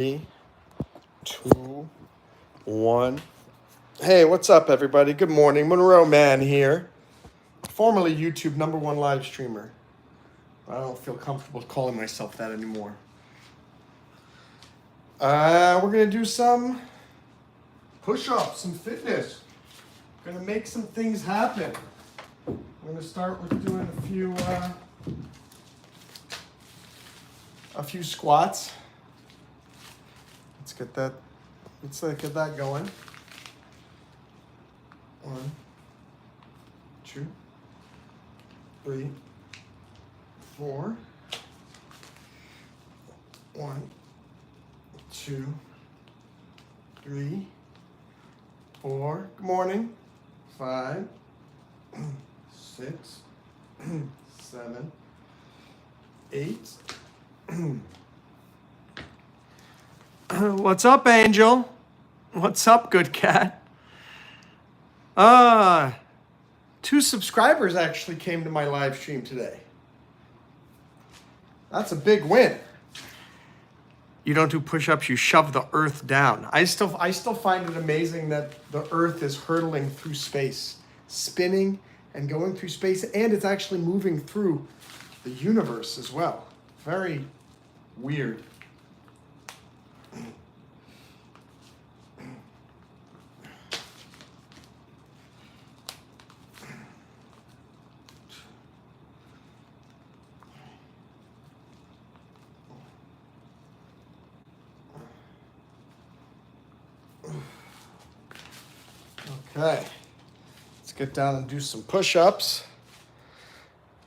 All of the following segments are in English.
3, 2, 1. Hey, what's up, everybody? Good morning. Monroe Mann here, formerly YouTube #1 live streamer. I don't feel comfortable calling myself that anymore. We're going to do some push-ups, some fitness. Going to make some things happen. I'm going to start with doing a few squats. Let's get that going. 1, 2, 3, 4. 1, 2, 3, 4. Good morning. 5, 6, 7, 8. What's up, Angel? What's up, good cat? 2 subscribers actually came to my live stream today. That's a big win. You don't do push-ups, you shove the earth down. I still find it amazing that the earth is hurtling through space, spinning and going through space, and it's actually moving through the universe as well. Very weird. Okay, let's get down and do some push-ups.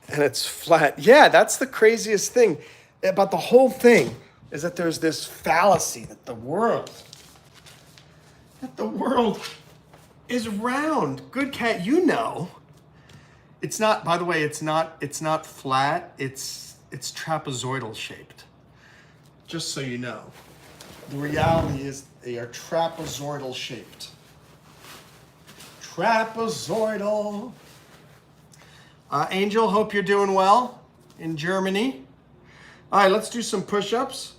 And it's flat. Yeah, that's the craziest thing about the whole thing, is that there's this fallacy that the world is round. Good cat, you know. It's not, by the way, it's not flat, it's trapezoidal shaped. Just so you know. The reality is they are trapezoidal shaped. Trapezoidal. Angel, hope you're doing well in Germany. All right, let's do some push-ups.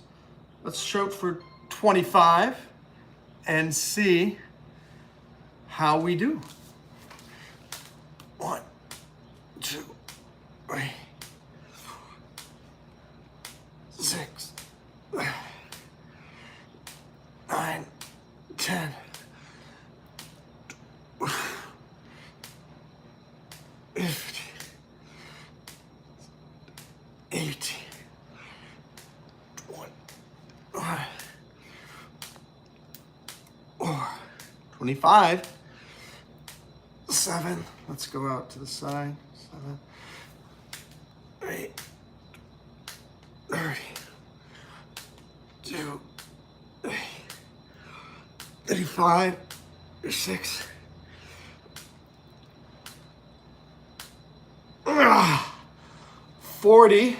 Let's shoot for 25 and see how we do. 1, 2, 3, 6, 9, 10. 50, 80, 25, 7. Let's go out to the side. 7, 8, 30, 2, 35, 6. 40. I'm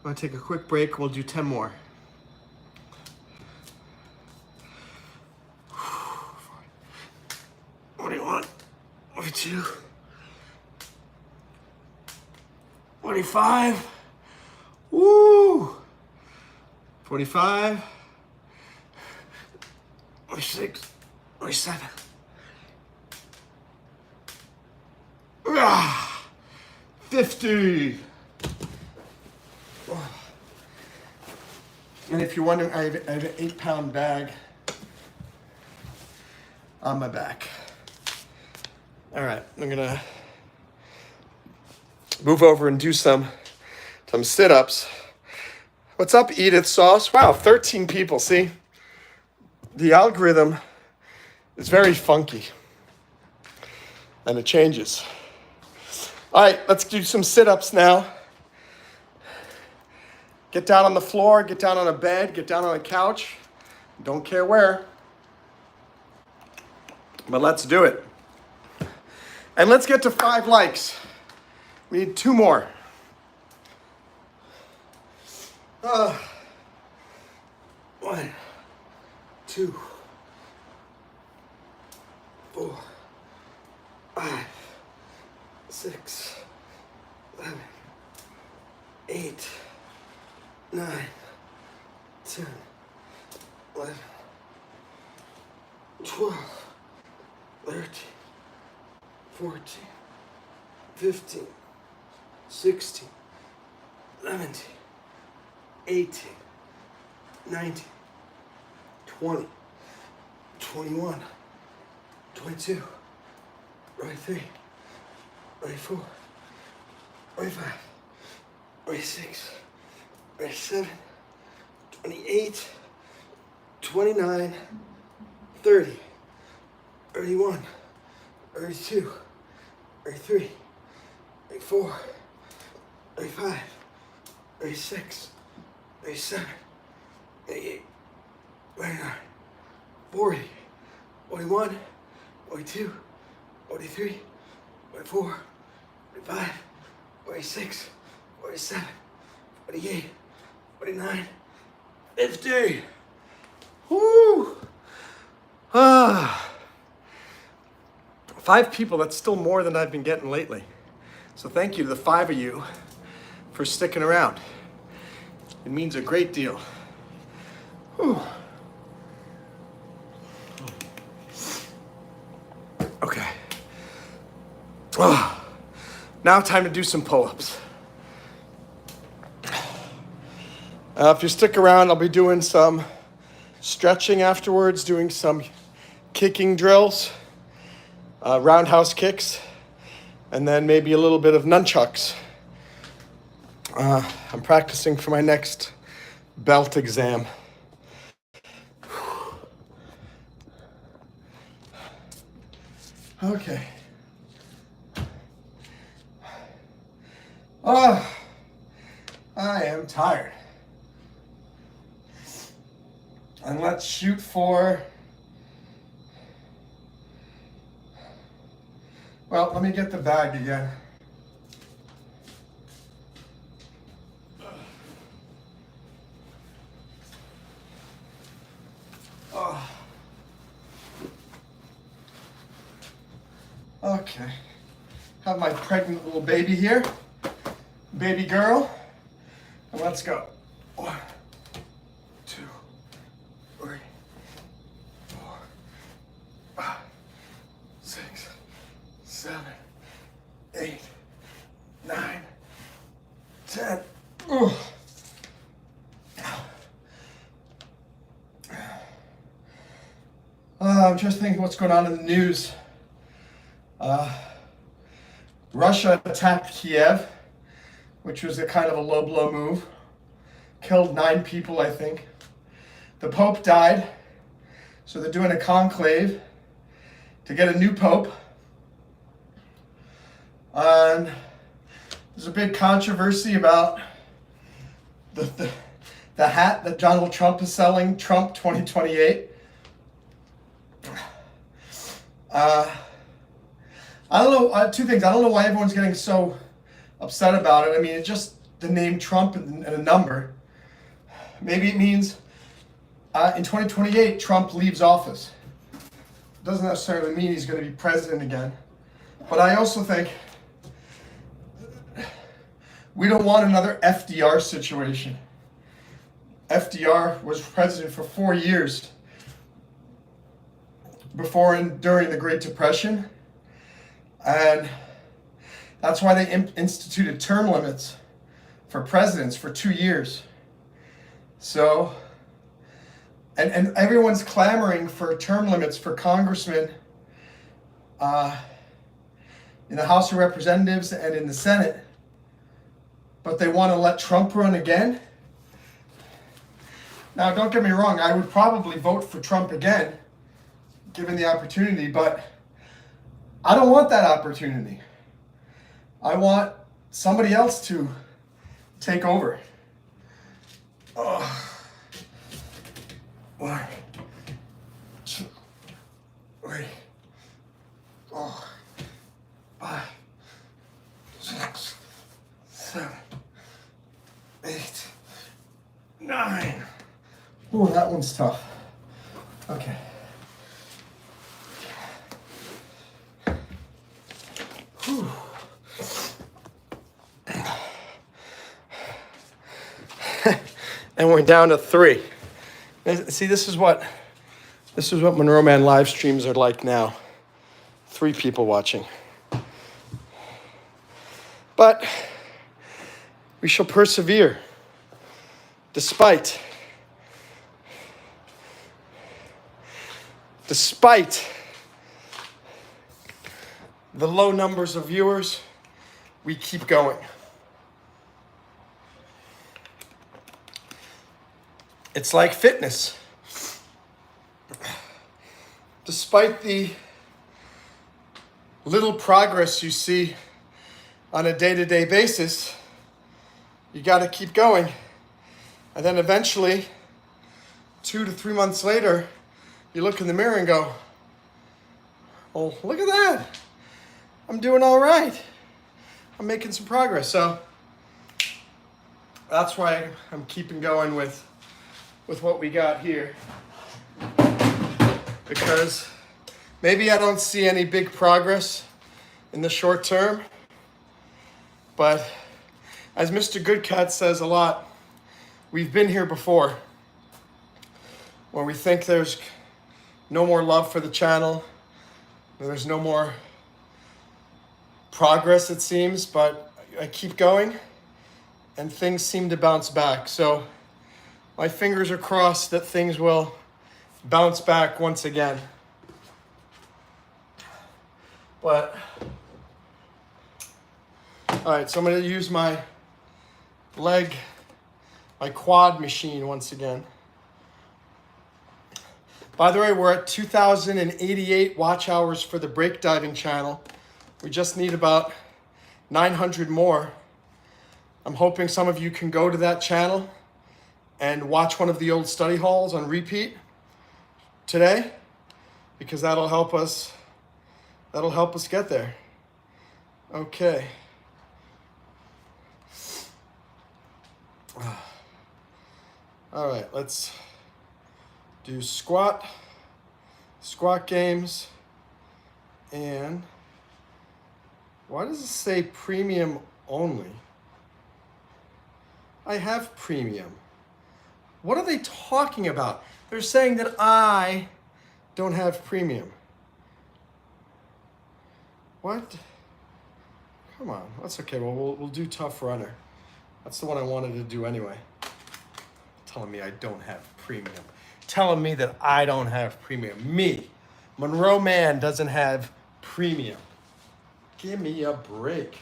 gonna take a quick break. We'll do 10 more. 41, 42, 45. Woo! 45, 46, 47. 50. And if you're wondering, I have an 8-pound bag on my back. All right, I'm gonna move over and do some sit-ups. What's up, Edith Sauce? Wow, 13 people, see? The algorithm is very funky and it changes. All right, let's do some sit-ups now. Get down on the floor, get down on a bed, get down on a couch. Don't care where. But let's do it. And let's get to 5 likes. We need 2 more. 1, 2, 4, 5, 6, 7, 8, 9, 10, 11, 12, 13, 14, 15, 16, 17, 18, 19, 20, 21, 22, 23, 24, 25, 26, 27, 28, 29, 30, 31, 32, 33, 34, 35, 36, 37, 38, 39, 40, 41, 42, 43, 44, 45, 46, 47, 48, 49, 50. Woo! 5 people, that's still more than I've been getting lately. So thank you to the 5 of you for sticking around. It means a great deal. Whew. Okay. Now time to do some pull-ups. If you stick around, I'll be doing some stretching afterwards, doing some kicking drills, roundhouse kicks, and then maybe a little bit of nunchucks. I'm practicing for my next belt exam. Okay. Oh, I am tired. And let's shoot for, well, let me get the bag again. Oh. Okay. Have my pregnant little baby here. Baby girl. And let's go. 1, 2, 3, 4, 5, 6, 7, 8, 9, 10. Ooh. I'm just thinking what's going on in the news. Russia attacked Kiev, which was a kind of a low blow move. Killed 9 people, I think. The Pope died, so they're doing a conclave to get a new Pope. And there's a big controversy about the hat that Donald Trump is selling, Trump 2028. I don't know, 2 things. I don't know why everyone's getting so upset about it. I mean, it's just the name Trump and a number. Maybe it means in 2028, Trump leaves office. Doesn't necessarily mean he's going to be president again. But I also think we don't want another FDR situation. FDR was president for 4 years before and during the Great Depression. And that's why they instituted term limits for presidents for 2 years. So, and everyone's clamoring for term limits for congressmen in the House of Representatives and in the Senate. But they want to let Trump run again. Now, don't get me wrong, I would probably vote for Trump again, given the opportunity, but I don't want that opportunity. I want somebody else to take over. Oh. 1, 2, 3, 4, 5, 6, 7, 8, 9. Ooh, that one's tough. Okay. Whew. And we're down to 3. See, this is what Monroe Mann live streams are like now. 3 people watching. But we shall persevere despite the low numbers of viewers. We keep going. It's like fitness. Despite the little progress you see on a day-to-day basis, you got to keep going. And then eventually, 2 to 3 months later, you look in the mirror and go, oh, look at that. I'm doing all right. I'm making some progress. So that's why I'm keeping going with what we got here. Because maybe I don't see any big progress in the short term, but as Mr. Goodcat says a lot, we've been here before, where we think there's no more love for the channel, there's no more progress, it seems, but I keep going and things seem to bounce back. So my fingers are crossed that things will bounce back once again. But, all right, so I'm going to use my quad machine once again. By the way, we're at 2,088 watch hours for the breakdiving channel. We just need about 900 more. I'm hoping some of you can go to that channel and watch one of the old study halls on repeat today, because that'll help us get there. Okay. All right, let's do squat games. And why does it say premium only? I have premium. What are they talking about? They're saying that I don't have premium. What? Come on, that's okay. Well, we'll do Tough Runner. That's the one I wanted to do anyway. Telling me I don't have premium. Telling me that I don't have premium. Me, Monroe Mann, doesn't have premium. Give me a break.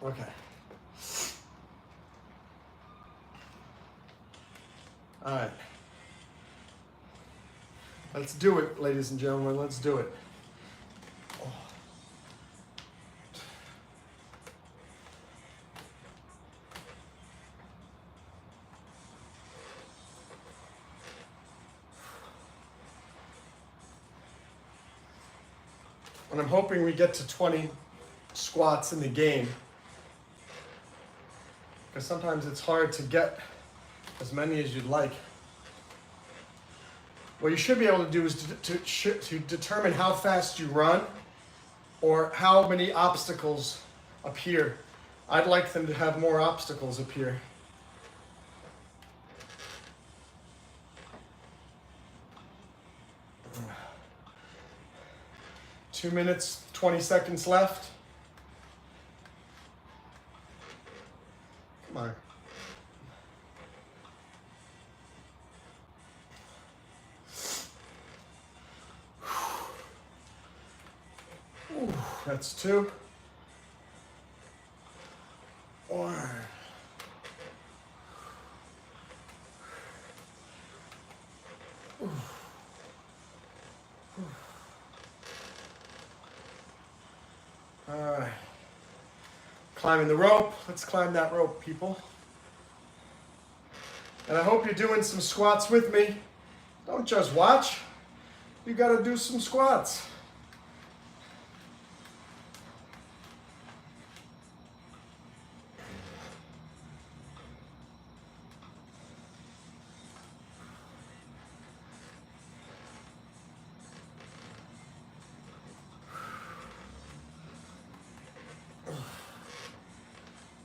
Okay. All right. Let's do it, ladies and gentlemen. Let's do it. And I'm hoping we get to 20 squats in the game, because sometimes it's hard to get as many as you'd like. What you should be able to do is to determine how fast you run or how many obstacles appear. I'd like them to have more obstacles appear. Two minutes, 20 seconds left. Come on. Ooh, that's 2. 1. Ooh. All right. Climbing the rope. Let's climb that rope, people. And I hope you're doing some squats with me. Don't just watch. You got to do some squats.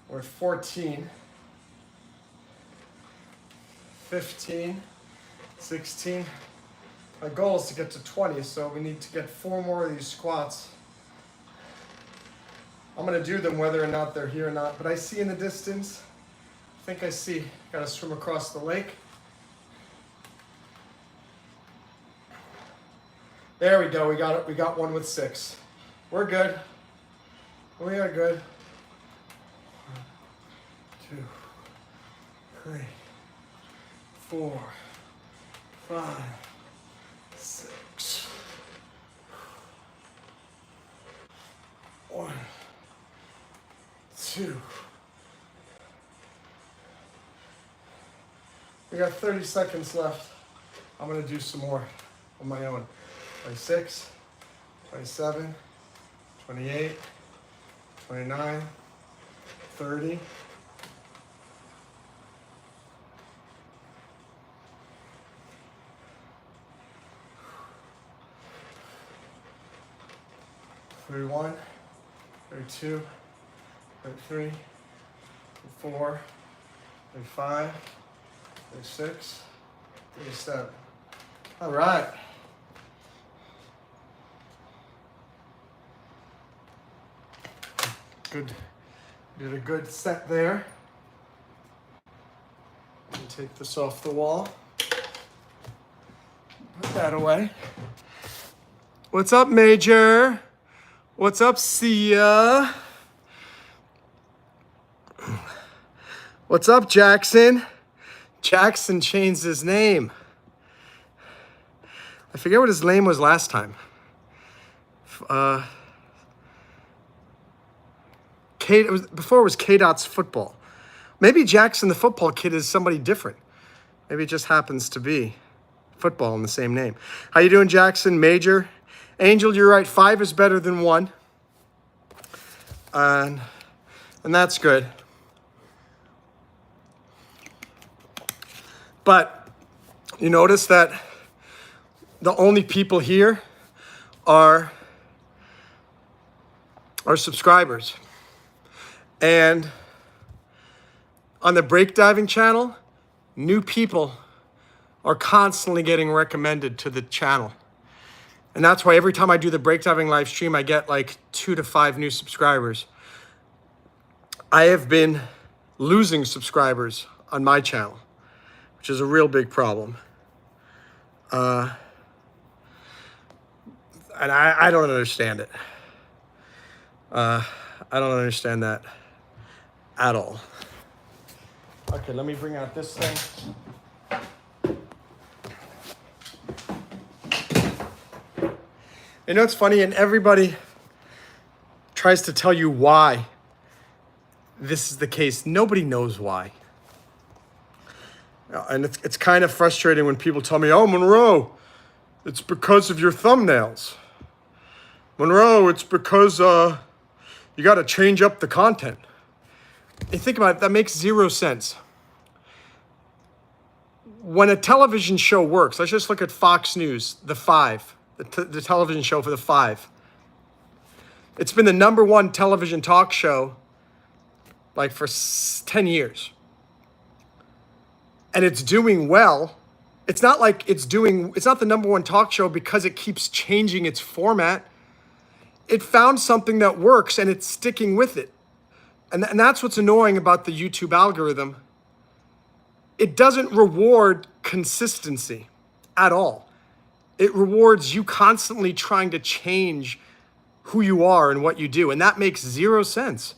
We're at 14, 15, 16. My goal is to get to 20, so we need to get 4 more of these squats. I'm gonna do them whether or not they're here or not, but I see in the distance, I think I see, gotta swim across the lake. There we go, we got it. We got one with 6. We're good. We are good. 1, 2, 3, 4, 5, 6. 1, 2. We got 30 seconds left. I'm gonna do some more on my own. 26, 27, 28, 29, 30. 31, 32, 33, 34, 35, 36, 37. All right. Good. Did a good set there. Let me take this off the wall. Put that away. What's up, Major? What's up, Sia? What's up, Jackson? Jackson changed his name. I forget what his name was last time. Before it was K-Dot's football. Maybe Jackson, the football kid, is somebody different. Maybe it just happens to be football in the same name. How you doing, Jackson? Major? Angel, you're right. 5 is better than 1. And that's good. But you notice that the only people here are subscribers. And on the breakdiving channel, new people are constantly getting recommended to the channel. And that's why every time I do the breakdiving live stream, I get like 2 to 5 new subscribers. I have been losing subscribers on my channel, which is a real big problem. And I don't understand it. I don't understand that at all. Okay, let me bring out this thing. You know, it's funny, and everybody tries to tell you why this is the case. Nobody knows why. And it's kind of frustrating when people tell me, oh, Monroe, it's because of your thumbnails. Monroe, it's because you got to change up the content. And think about it, that makes 0 sense. When a television show works, let's just look at Fox News, The Five, the television show for The Five. It's been the #1 television talk show like for 10 years. And it's doing well. It's not like it's not the #1 talk show because it keeps changing its format. It found something that works and it's sticking with it. And that's what's annoying about the YouTube algorithm. It doesn't reward consistency at all. It rewards you constantly trying to change who you are and what you do. And that makes 0 sense.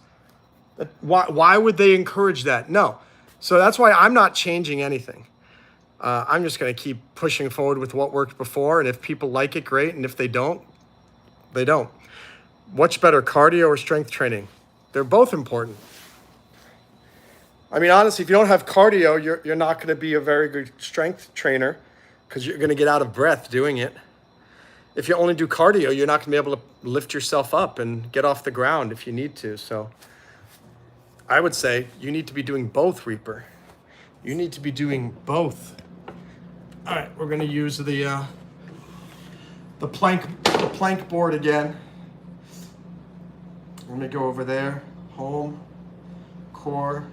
Why would they encourage that? No. So that's why I'm not changing anything. I'm just going to keep pushing forward with what worked before. And if people like it, great. And if they don't, they don't. What's better, cardio or strength training? They're both important. I mean, honestly, if you don't have cardio, you're not going to be a very good strength trainer because you're going to get out of breath doing it. If you only do cardio, you're not going to be able to lift yourself up and get off the ground if you need to. So I would say you need to be doing both, Reaper. You need to be doing both. All right, we're going to use the plank board again. Let me go over there, home, core,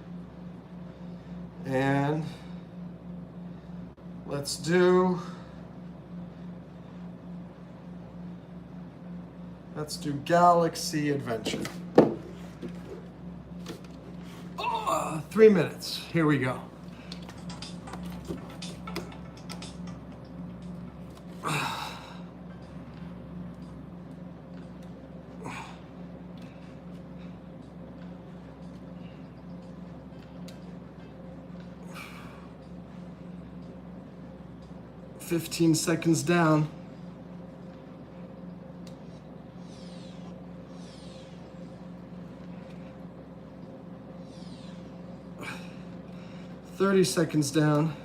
and Let's do Galaxy Adventure. 3 minutes. Here we go. "15 seconds down. "30 seconds down.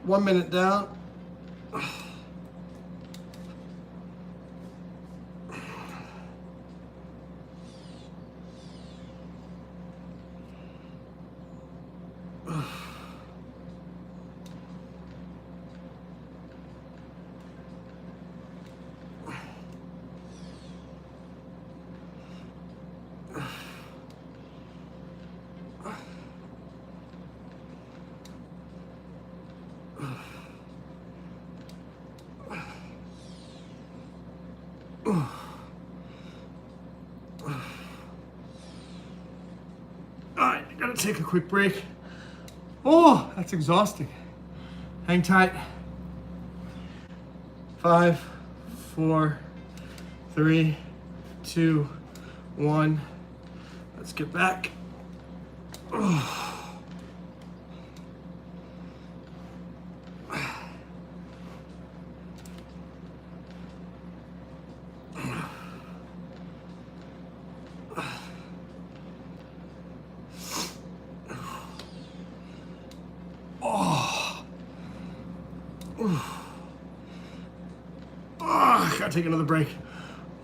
"1 minute down. Alright, gotta take a quick break. Oh, that's exhausting. Hang tight. 5, 4, 3, 2, 1. Let's get back. Gotta take another break.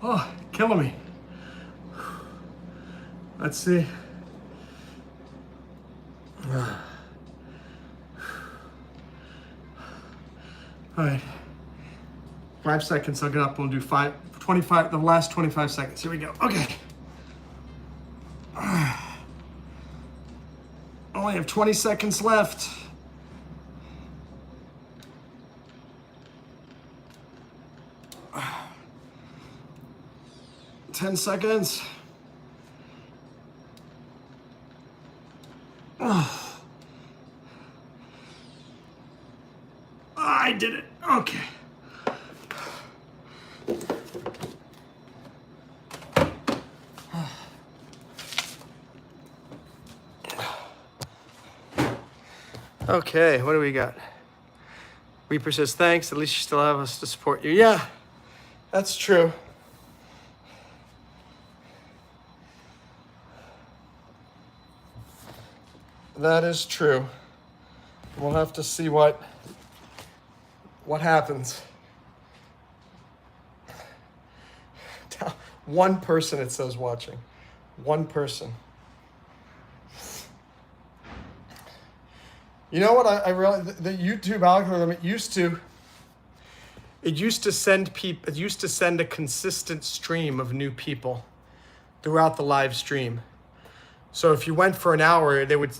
Oh, killing me. Let's see. All right. 5 seconds, I'll get up. We'll do 25, the last 25 seconds. Here we go. Okay. Only have 20 seconds left. Ten seconds. I did it. Okay. Okay, what do we got? Reaper says, thanks. At least you still have us to support you. Yeah, that's true. That is true. We'll have to see what happens. One person, it says, watching. One person. You know what I realized? The YouTube algorithm, it used to send a consistent stream of new people throughout the live stream. So if you went for an hour, they would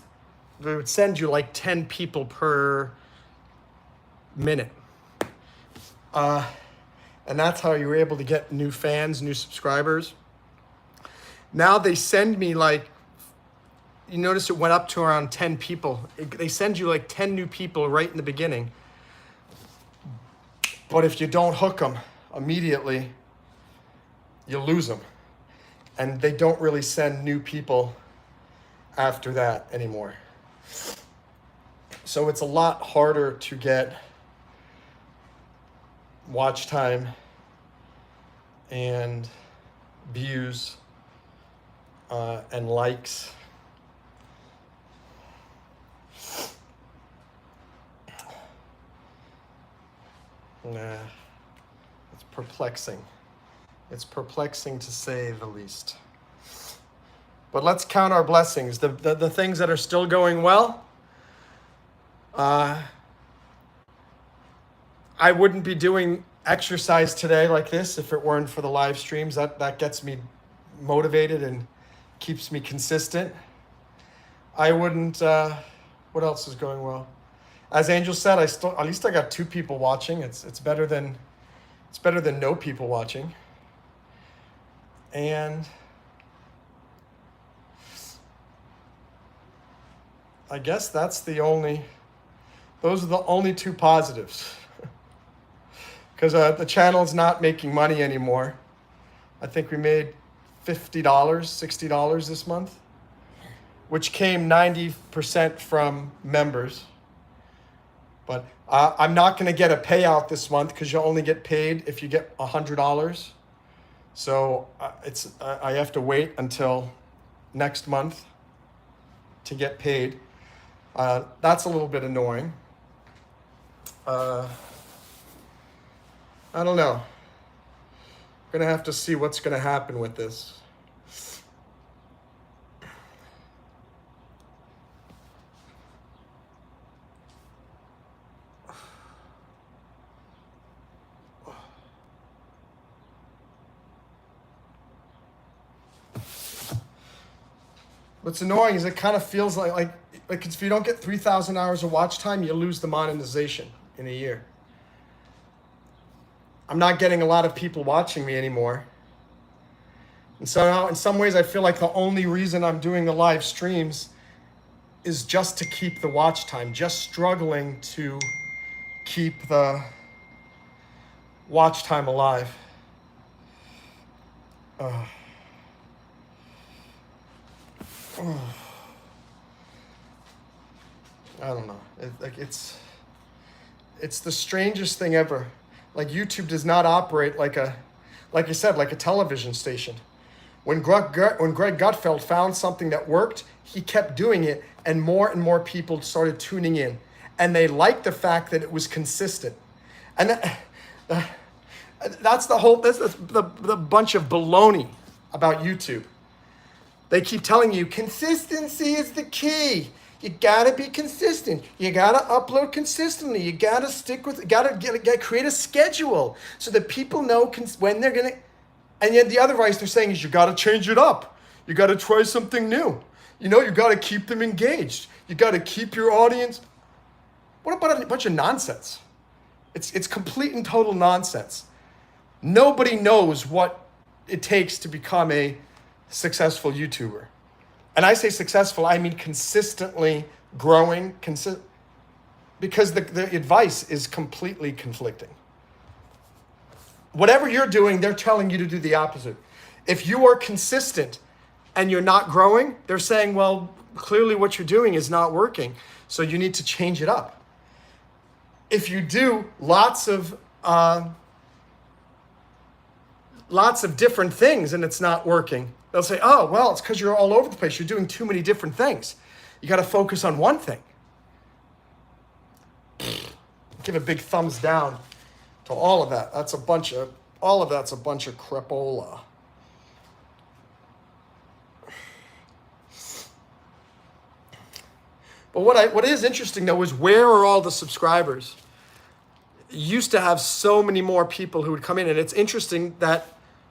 send you like 10 people per minute. And that's how you were able to get new fans, new subscribers. Now they send me like, you notice it went up to around 10 people. They send you like 10 new people right in the beginning. But if you don't hook them immediately, you lose them. And they don't really send new people after that anymore. So it's a lot harder to get watch time and views and likes. Nah, it's perplexing. It's perplexing to say the least. But let's count our blessings. The things that are still going well. I wouldn't be doing exercise today like this if it weren't for the live streams. That gets me motivated and keeps me consistent. I wouldn't, what else is going well? As Angel said, at least I got 2 people watching. It's better than no people watching. And I guess those are the only 2 positives. Because the channel's not making money anymore. I think we made $50, $60 this month, which came 90% from members. But I'm not going to get a payout this month because you only get paid if you get $100. So I have to wait until next month to get paid. That's a little bit annoying. I don't know. I'm going to have to see what's going to happen with this. What's annoying is it kind of feels like if you don't get 3,000 hours of watch time, you lose the monetization in a year. I'm not getting a lot of people watching me anymore. And so now in some ways I feel like the only reason I'm doing the live streams is just to keep the watch time, just struggling to keep the watch time alive. I don't know. It's the strangest thing ever. Like YouTube does not operate like you said, like a television station. When Greg Gutfeld found something that worked, he kept doing it, and more people started tuning in, and they liked the fact that it was consistent. And that's the bunch of baloney about YouTube. They keep telling you consistency is the key. You gotta be consistent. You gotta upload consistently. You gotta stick with. Gotta create a schedule so that people know when they're gonna. And yet the other advice they're saying is you gotta change it up. You gotta try something new. You gotta keep them engaged. You gotta keep your audience. What about a bunch of nonsense? It's complete and total nonsense. Nobody knows what it takes to become a successful YouTuber. And I say successful, I mean consistently growing, because the advice is completely conflicting. Whatever you're doing, they're telling you to do the opposite. If you are consistent and you're not growing, they're saying, well, clearly what you're doing is not working, so you need to change it up. If you do lots of different things and it's not working, they'll say, oh, well, it's because you're all over the place. You're doing too many different things. You got to focus on one thing. Give a big thumbs down to all of that. All of that's a bunch of crapola. But what is interesting though is where are all the subscribers? You used to have so many more people who would come in, and it's interesting that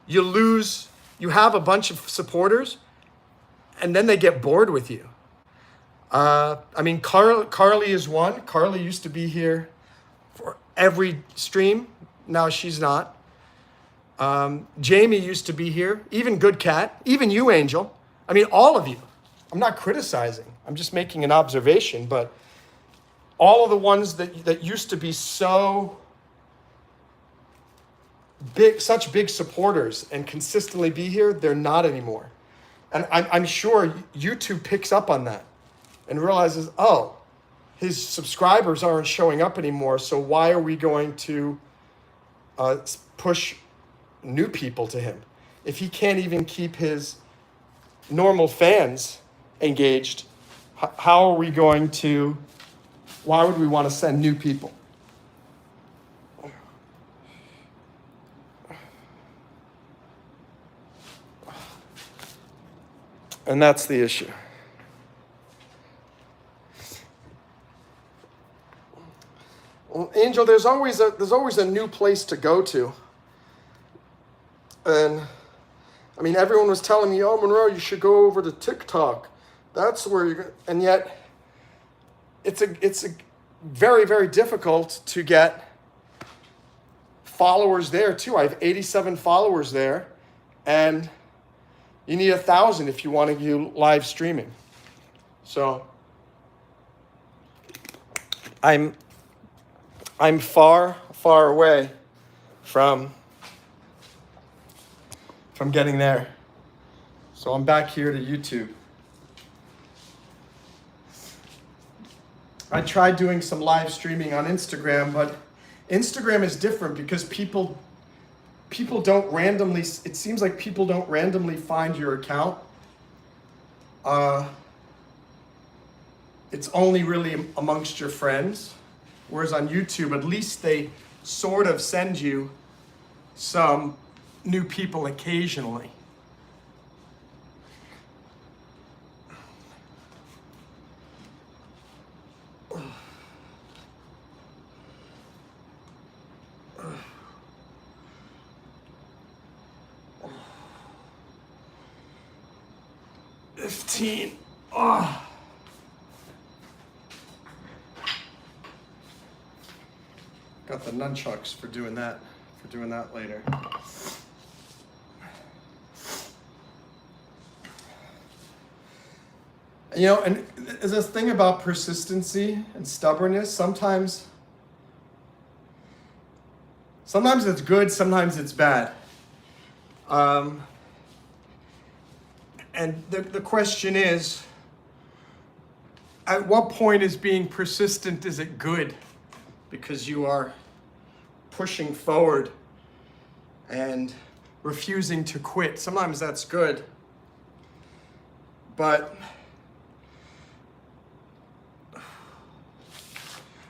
you have a bunch of supporters and then they get bored with you. Carly is one. Carly used to be here for every stream. Now she's not. Jamie used to be here, even Good Cat, even you, Angel. All of you. I'm not criticizing. I'm just making an observation, but all of the ones that used to be so big, such big supporters and consistently be here, they're not anymore. And I'm sure YouTube picks up on that and realizes, oh, his subscribers aren't showing up anymore, so why are we going to push new people to him? If he can't even keep his normal fans engaged, how are we going to, why would we want to send new people? And that's the issue. Well, Angel, there's always a new place to go to. And I mean, everyone was telling me, "Oh, Monroe, you should go over to TikTok. That's where you're going." And yet it's a very, very difficult to get followers there too. I have 87 followers there, and you need 1,000 if you want to do live streaming. So I'm far, far away from getting there. So I'm back here to YouTube. I tried doing some live streaming on Instagram, but Instagram is different because people don't randomly, it seems like people don't randomly find your account. It's only really amongst your friends. Whereas on YouTube, at least they sort of send you some new people occasionally. Oh. Got the nunchucks for doing that later. You know, and there's this thing about persistency and stubbornness. Sometimes it's good, sometimes it's bad. And the question is, at what point is being persistent, is it good? Because you are pushing forward and refusing to quit. Sometimes that's good. But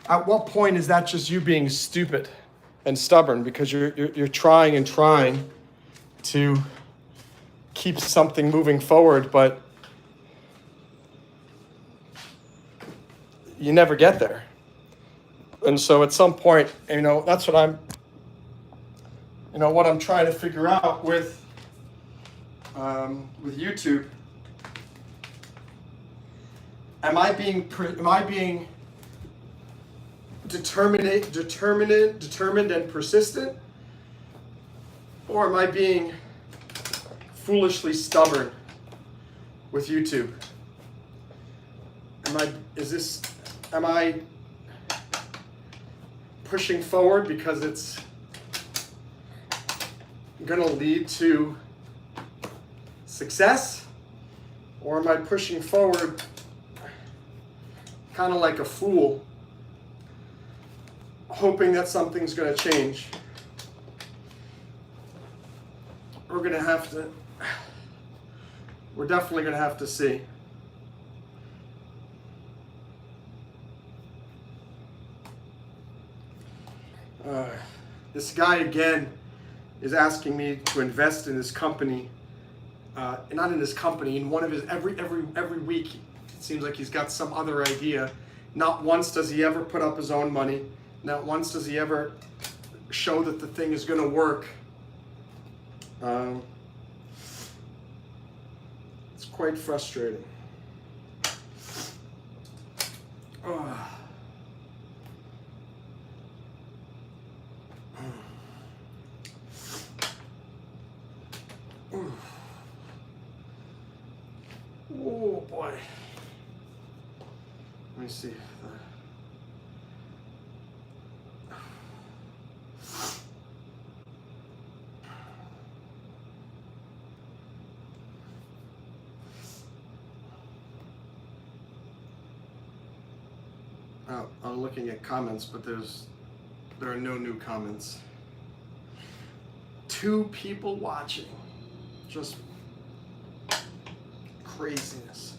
at what point is that just you being stupid and stubborn because you're trying and trying to keep something moving forward, but you never get there. And so at some point, you know, that's what I'm trying to figure out with YouTube. Am I being determined and persistent, or am I being foolishly stubborn with YouTube? Am I pushing forward because it's going to lead to success, or am I pushing forward kind of like a fool, hoping that something's going to change? We're definitely going to have to see. This guy again is asking me to invest in this company, not in this company, in one of his, every week it seems like he's got some other idea. Not once does he ever put up his own money. Not once does he ever show that the thing is going to work. It's quite frustrating. Oh boy. Let me see. I'm looking at comments, but there are no new comments. 2 people watching. Just craziness.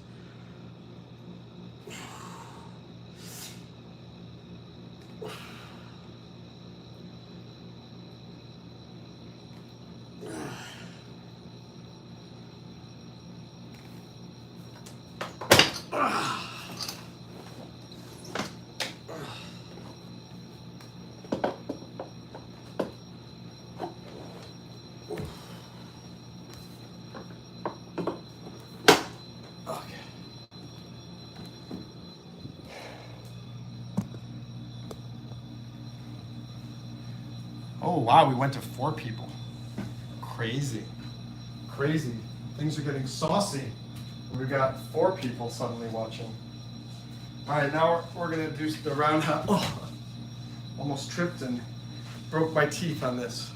Oh, wow, we went to 4 people. Crazy. Crazy. Things are getting saucy. We got 4 people suddenly watching. All right, now we're gonna do the roundhouse. Oh, almost tripped and broke my teeth on this.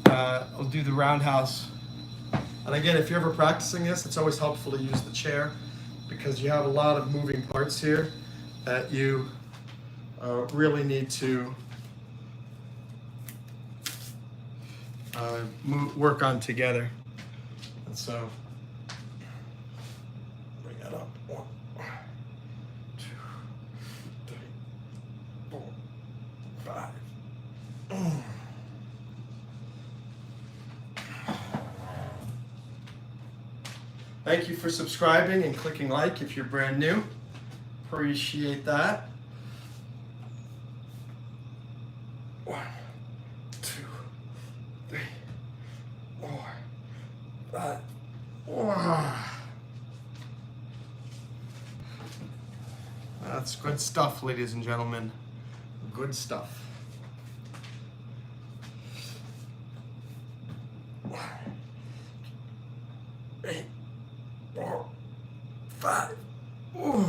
I'll do the roundhouse. And again, if you're ever practicing this, it's always helpful to use the chair because you have a lot of moving parts here that you really need to work on together. And so, bring that up. 1, 2, 3, 4, 5. Thank you for subscribing and clicking like if you're brand new. Appreciate that. 1, 2, 3, 4, 5. That's good stuff, ladies and gentlemen. Good stuff. 1, 8, 4, 5. Ooh.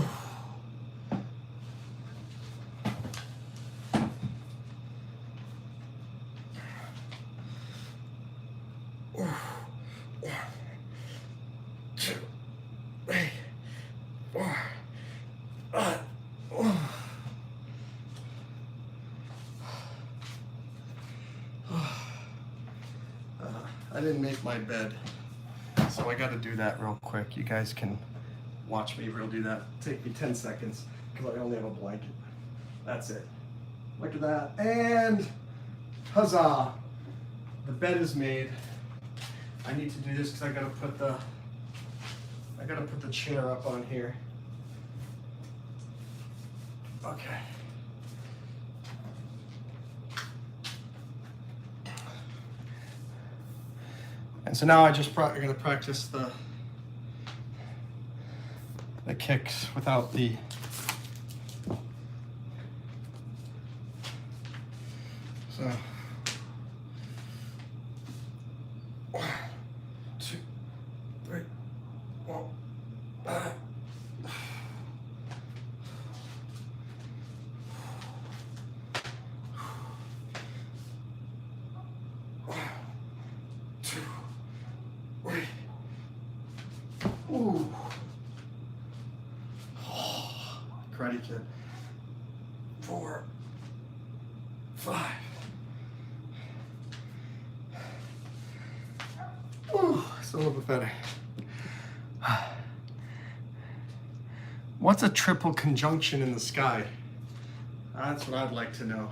I didn't make my bed, so I got to do that real quick. You guys can watch me do that. Take me 10 seconds because I only have a blanket. That's it. Look at that. And huzzah! The bed is made. I need to do this because I got to put the chair up on here. Okay. And so now I'm going to practice the kicks without the so 1, 2, 3, 4, 5. 1, 2, 3. Ooh. Karate Kid. 4, 5. Ooh, it's a little bit better. What's a triple conjunction in the sky? That's what I'd like to know,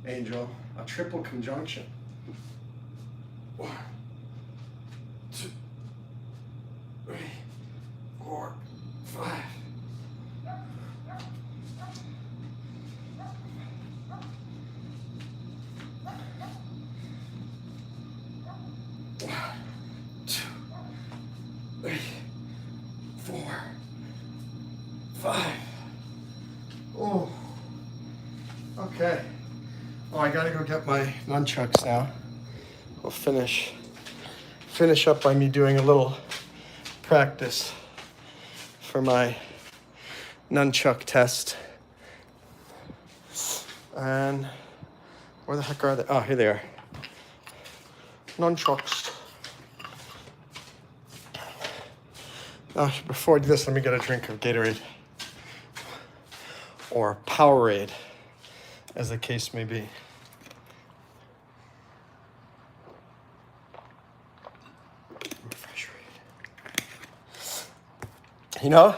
Angel. A triple conjunction. 1, 2, 3, 4, 5. 1, 2, 3, 4, 5. Oh, okay. Oh, I gotta go get my nunchucks now. We'll finish up by me doing a little practice for my nunchuck test. And where the heck are they? Oh, here they are. Nunchucks. Before I do this, let me get a drink of Gatorade. Or Powerade, as the case may be. You know,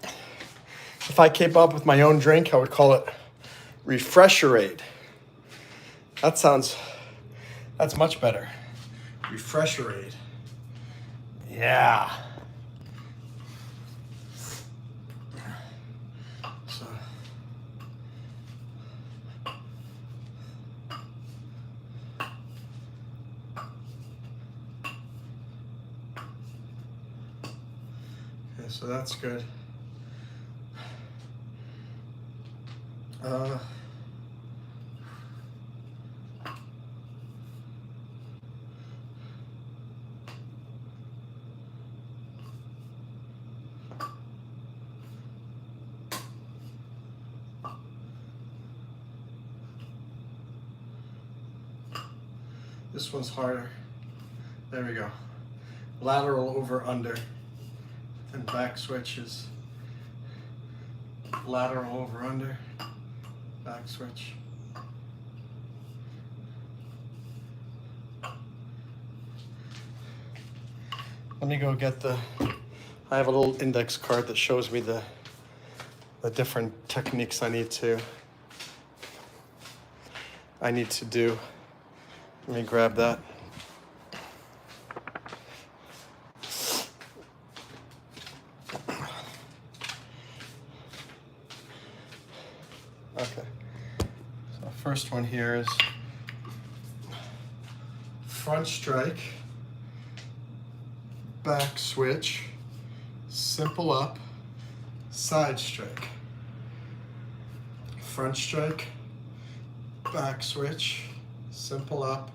if I came up with my own drink, I would call it Refresherade. That's much better. Refresherade. Yeah. So. Okay, so that's good. This one's harder. There we go. Lateral over under. And back switches. Lateral over under. Back switch. Let me go get I have a little index card that shows me the different techniques I need to do. Let me grab that. Okay. So first one here is front strike, back switch, simple up, side strike. Front strike, back switch, simple up,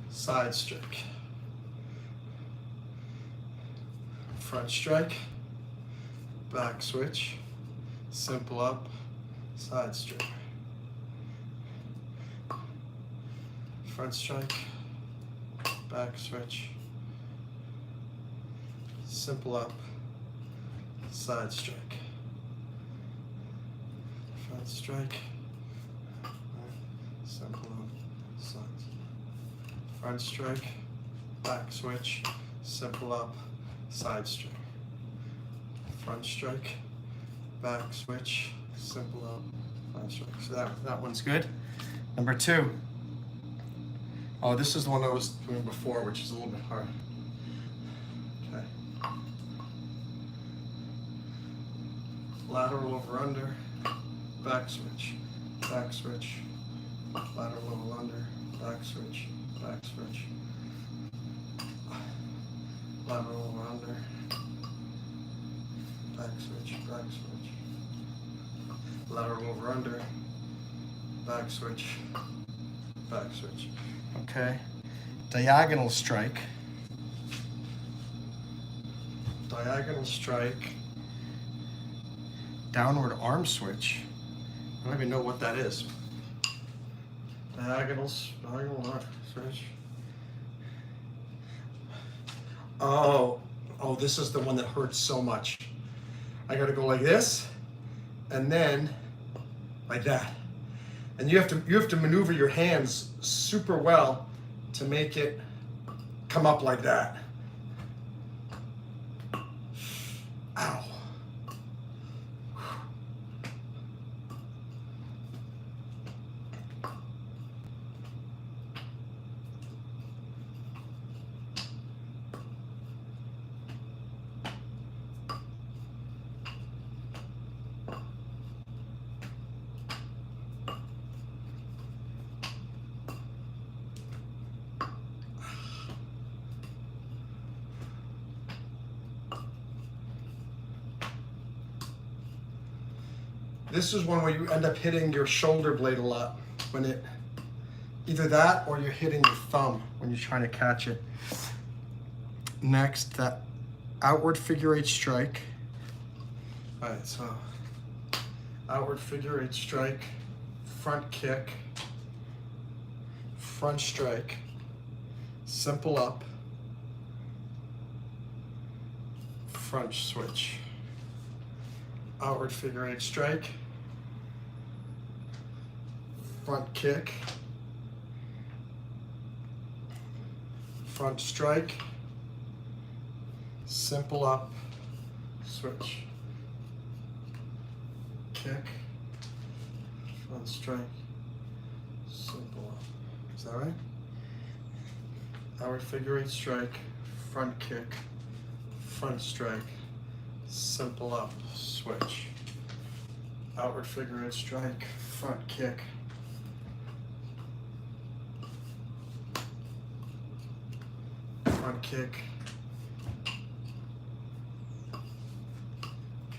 side strike. Front strike, back switch, simple up, side strike. Front strike, back switch, simple up, side strike. Front strike, simple up, side. Front strike, back switch, simple up, side strike. Front strike, back switch, simple up, side strike. So that one's good. Number 2. Oh, this is the one I was doing before, which is a little bit hard. Okay. Lateral over under, back switch, lateral over under, back switch, lateral over under, back switch, lateral over under, back switch. Okay. Diagonal strike, downward arm switch. I don't even know what that is. Diagonal arm switch. Oh, this is the one that hurts so much. I gotta go like this, and then like that. And you have to maneuver your hands super well to make it come up like that. Ow. This is one where you end up hitting your shoulder blade a lot when either that or you're hitting your thumb when you're trying to catch it. Next, that outward figure 8 strike. All right, so outward figure 8 strike, front kick, front strike, simple up, front switch. Outward figure 8 strike, front kick, front strike, simple up, switch, kick, front strike, simple up. Is that right? Outward figure 8 strike, front kick, front strike, simple up, switch. Outward figure 8 strike, front kick, front kick.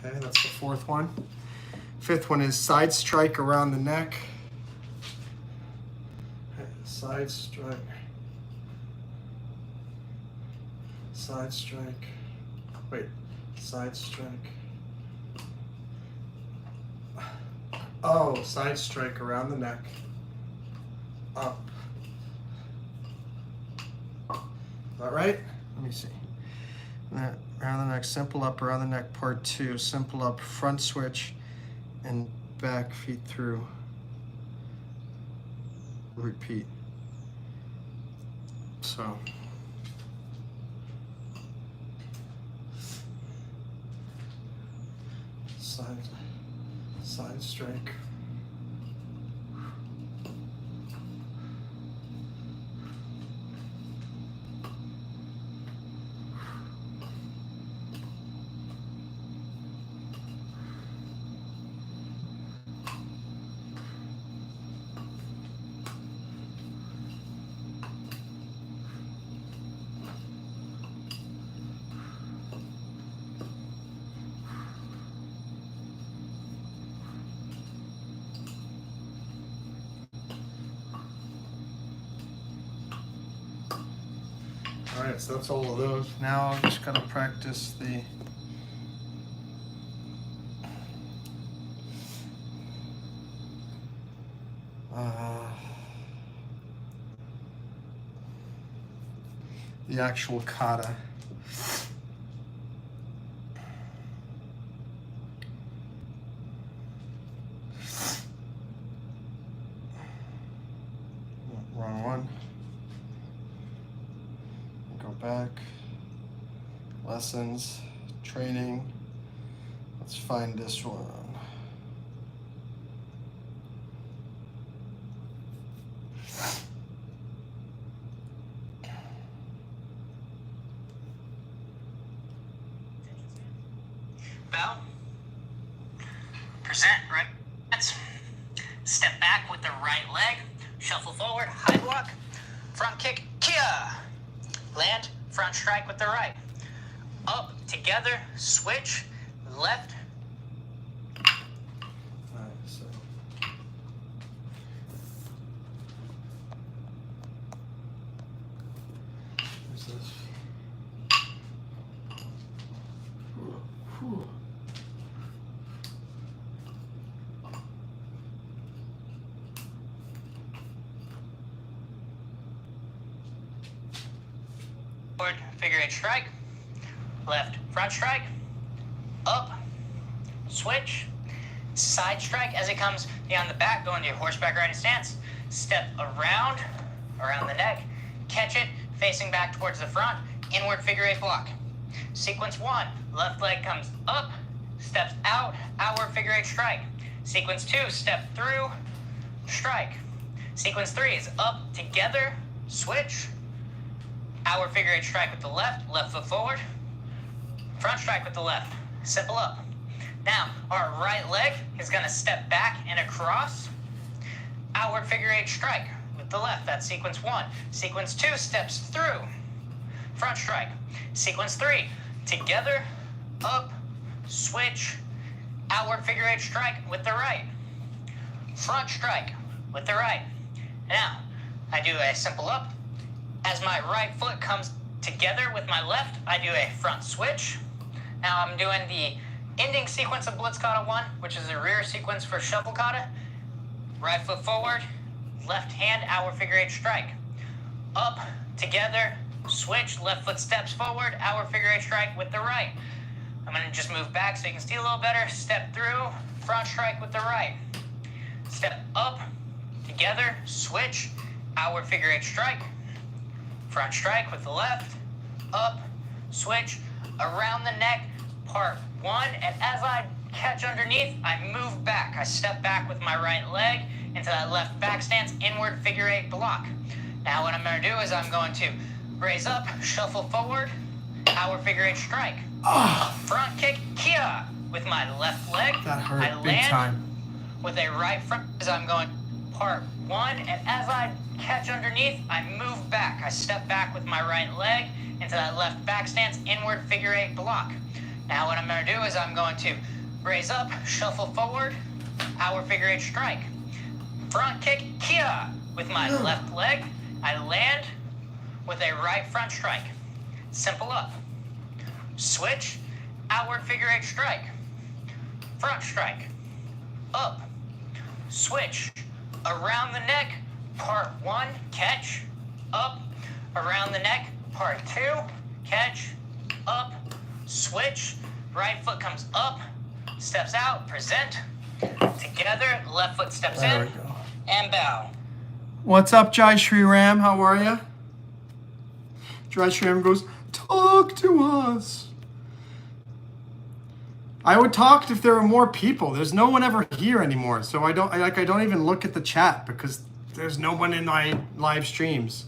Okay, that's the 4th one. 5th one is side strike around the neck. Side strike. Side strike. Wait, side strike. Oh, side strike around the neck. Up. Is that right? Let me see. Around the neck, simple up, around the neck, part 2, simple up, front switch, and back feet through. Repeat. So. Side strike. All right, so that's all of those. Now I'm just gonna practice the actual kata. Wrong one. Go back. Lessons, training. Let's find this one. Bow. Present, right? Step back with the right leg. Shuffle forward, high block. Front kick, kia. Land, front strike with the right. Up, together, switch, left. All right, so. Where's this? Whew. Forward, figure eight strike. Left, front strike. Up, switch. Side strike as it comes beyond the back, going to your horseback riding stance. Step around the neck. Catch it, facing back towards the front. Inward figure eight block. Sequence 1, left leg comes up, steps out, outward figure eight strike. Sequence 2, step through, strike. Sequence 3 is up, together, switch. Outward figure eight strike with the left foot forward. Front strike with the left, simple up. Now, our right leg is gonna step back and across. Outward figure eight strike with the left, that's sequence 1. Sequence 2, steps through, front strike. Sequence 3, together, up, switch, outward figure eight strike with the right. Front strike with the right. Now, I do a simple up. As my right foot comes together with my left, I do a front switch. Now I'm doing the ending sequence of Blitz Kata 1, which is a rear sequence for Shuffle Kata. Right foot forward, left hand, outward figure eight strike. Up, together, switch, left foot steps forward, outward figure eight strike with the right. I'm gonna just move back so you can see a little better. Step through, front strike with the right. Step up, together, switch, outward figure eight strike. Front strike with the left, up, switch, around the neck, part 1, and as I catch underneath, I move back. I step back with my right leg into that left back stance, inward figure eight block. Now what I'm gonna do is I'm going to raise up, shuffle forward, outward figure eight strike. Front kick, kia, with my left leg. That hurt I big land time. with a right front as I'm going part 1, and as I catch underneath, I move back. I step back with my right leg into that left back stance, inward figure eight block. Now what I'm gonna do is I'm going to raise up, shuffle forward, outward figure eight strike. Front kick, kia, with my left leg. I land with a right front strike. Simple up. Switch, outward figure eight strike. Front strike. Up. Switch. Around the neck, part 1, catch. Up. Around the neck, Part 2, catch, up, switch, right foot comes up, steps out, present, together, left foot steps There in, we go. and bow. What's up, Jai Shri Ram? How are you? Jai Shri Ram goes, talk to us. I would talk if there were more people. There's no one ever here anymore, so I don't even look at the chat because there's no one in my live streams.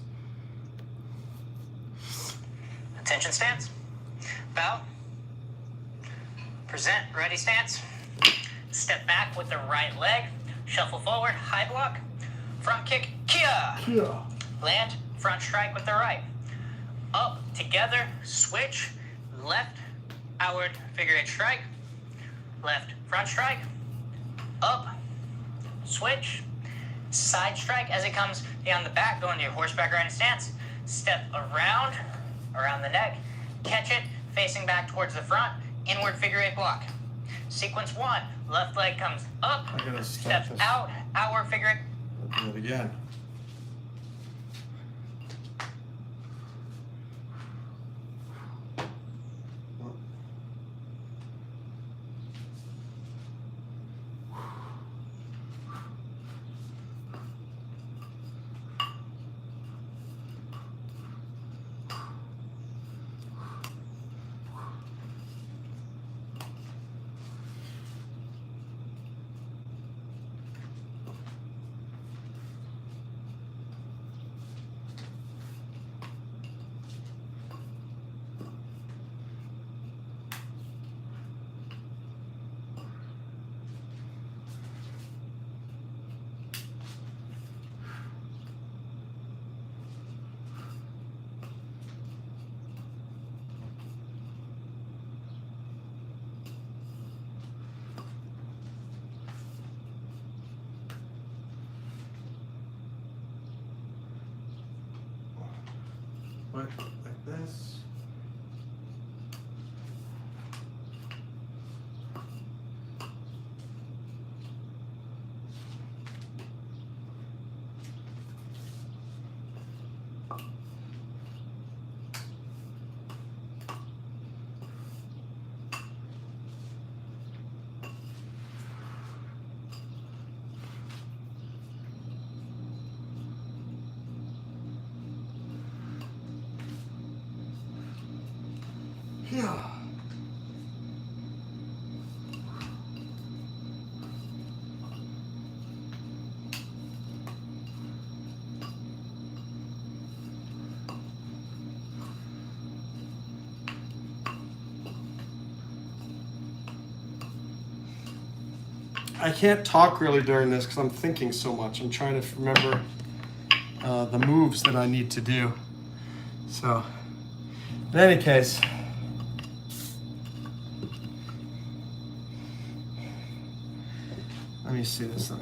Attention stance, bow, present, ready stance, step back with the right leg, shuffle forward, high block, front kick, kia, land, front strike with the right, up, together, switch, left, outward, figure eight strike, left, front strike, up, switch, side strike as it comes on the back, go into your horseback riding stance, step around the neck, catch it, facing back towards the front, inward figure eight block. Sequence 1, left leg comes up, steps out, outward figure eight. Do it again. Like this. Yeah. I can't talk really during this because I'm thinking so much. I'm trying to remember the moves that I need to do. So, in any case, let me see this.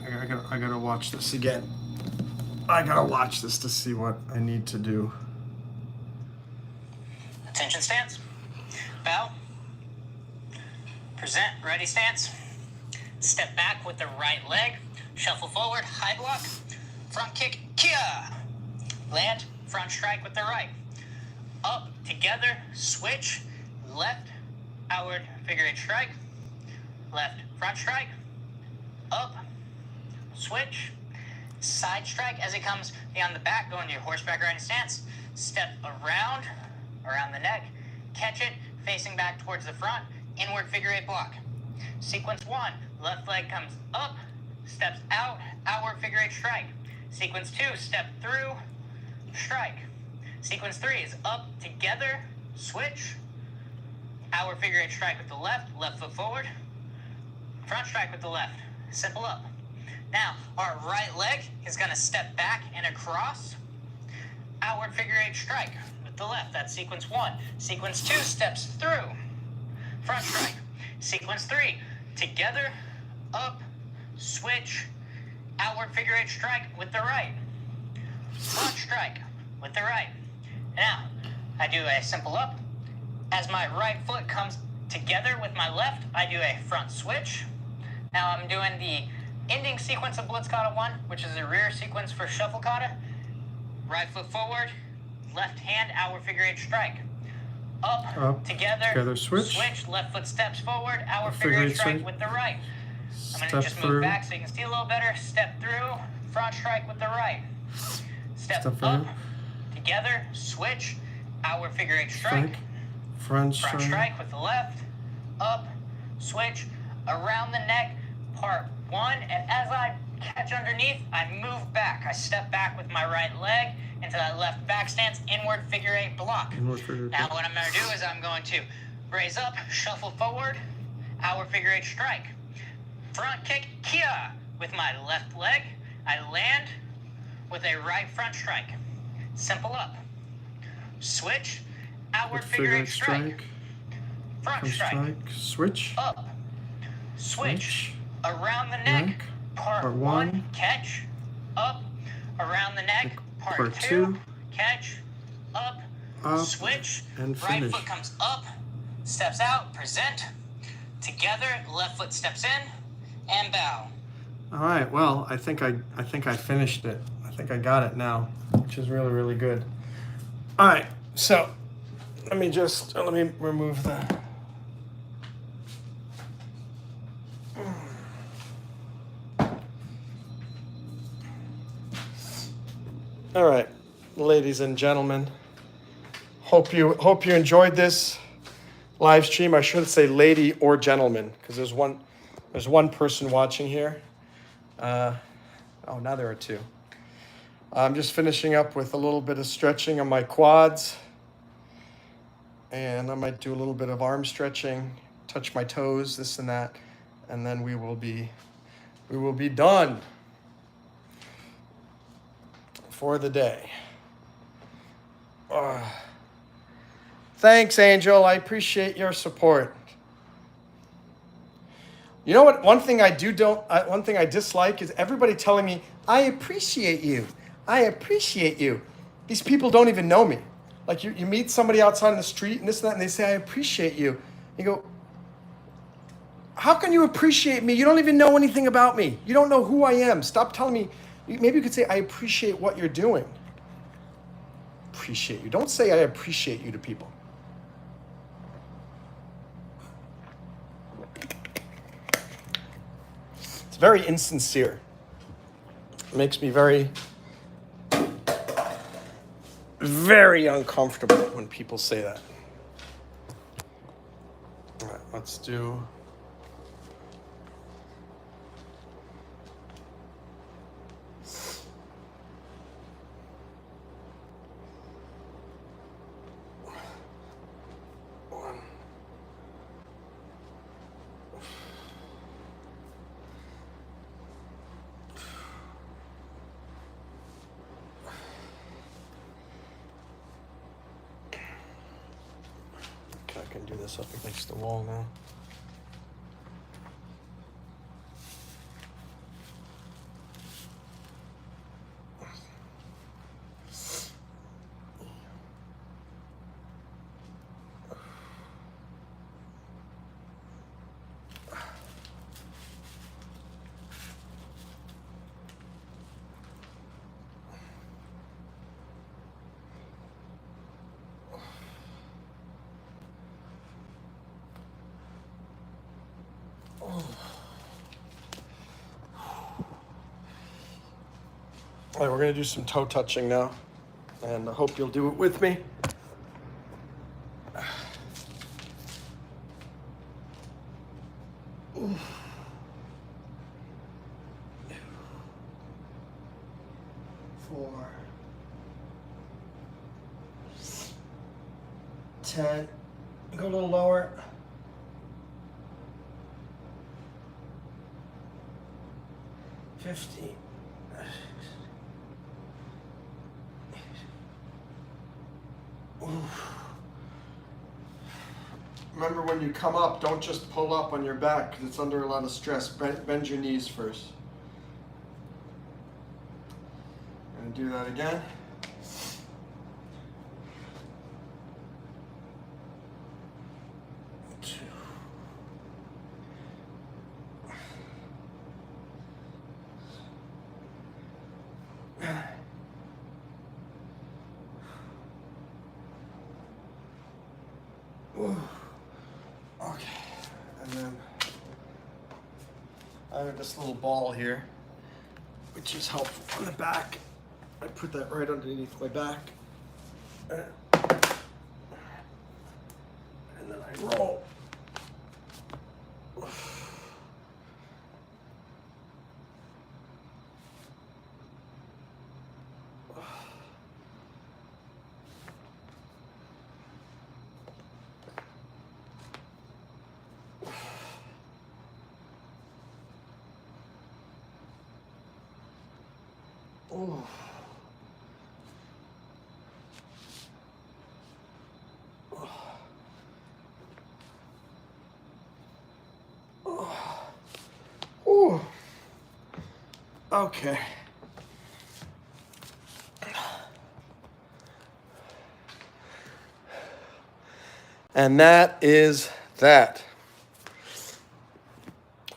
I gotta watch this again. I gotta watch this to see what I need to do. Attention stance, bow, present, ready stance, step back with the right leg, shuffle forward, high block, front kick, kia, land, front strike with the right, up, together, switch, left, outward, figure eight strike, left, front strike, up, switch, side strike as it comes on the back, go into your horseback riding stance, step around the neck, catch it, facing back towards the front, inward figure eight block. Sequence 1, left leg comes up, steps out, outward figure eight strike. Sequence 2, step through, strike. Sequence 3 is up, together, switch, outward figure eight strike with the left foot forward, front strike with the left. Simple up. Now, our right leg is going to step back and across, outward figure eight strike with the left. That's sequence 1. Sequence 2 steps through, front strike. Sequence 3, together, up, switch, outward figure eight strike with the right. Front strike with the right. Now, I do a simple up. As my right foot comes together with my left, I do a front switch. Now I'm doing the ending sequence of Blitz Kata 1, which is a rear sequence for Shuffle Kata. Right foot forward, left hand, our figure eight strike. Up, together, switch. Left foot steps forward, our figure eight strike with the right. I'm going to just move back so you can see a little better. Step through, front strike with the right. Step up, together, switch, our figure eight strike. Front strike with the left, up, switch, around the neck, part one, and as I catch underneath, I move back. I step back with my right leg into that left back stance, inward figure eight block. Now what I'm going to do is I'm going to raise up, shuffle forward, our figure eight strike. Front kick, kia, with my left leg. I land with a right front strike. Simple up. Switch, outward figure eight strike. Front strike. Switch. Up. Switch. Around the neck. Part one. Catch. Up. Around the neck. Part two. Catch. Up. Switch. And right finish. foot comes up. Steps out. Present. Together. Left foot steps in. And bow. All right. Well, I think I finished it. I think I got it now, which is really, really good. All right. So let me remove the. All right, ladies and gentlemen. Hope you enjoyed this live stream. I should say lady or gentleman, because there's one person watching here. Oh, now there are two. I'm just finishing up with a little bit of stretching on my quads. And I might do a little bit of arm stretching, touch my toes, this and that, and then we will be done for the day. Thanks, Angel. I appreciate your support. You know what? One thing I dislike is everybody telling me, I appreciate you. I appreciate you. These people don't even know me. Like you meet somebody outside in the street and this and that, and they say, I appreciate you. You go, how can you appreciate me? You don't even know anything about me. You don't know who I am. Stop telling me. Maybe you could say, I appreciate what you're doing. Appreciate you. Don't say I appreciate you to people. It's very insincere. It makes me very, very uncomfortable when people say that. All right, let's do. I can do this up against the wall now. All right, we're going to do some toe touching now, and I hope you'll do it with me. Four, 10, go a little lower. 50. Remember, when you come up, don't just pull up on your back because it's under a lot of stress. Bend your knees first. And do that again. Okay, and then I have this little ball here, which is helpful on the back. I put that right underneath my back. And then I roll. Oh. Ooh. Okay. And that is that.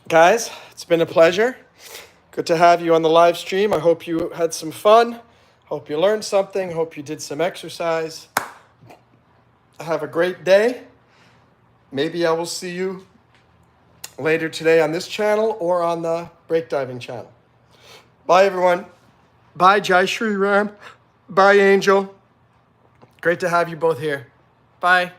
Guys, it's been a pleasure. Good to have you on the live stream. I hope you had some fun. Hope you learned something. Hope you did some exercise. Have a great day. Maybe I will see you later today on this channel or on the breakdiving channel. Bye, everyone. Bye, Jai Shri Ram. Bye, Angel. Great to have you both here. Bye.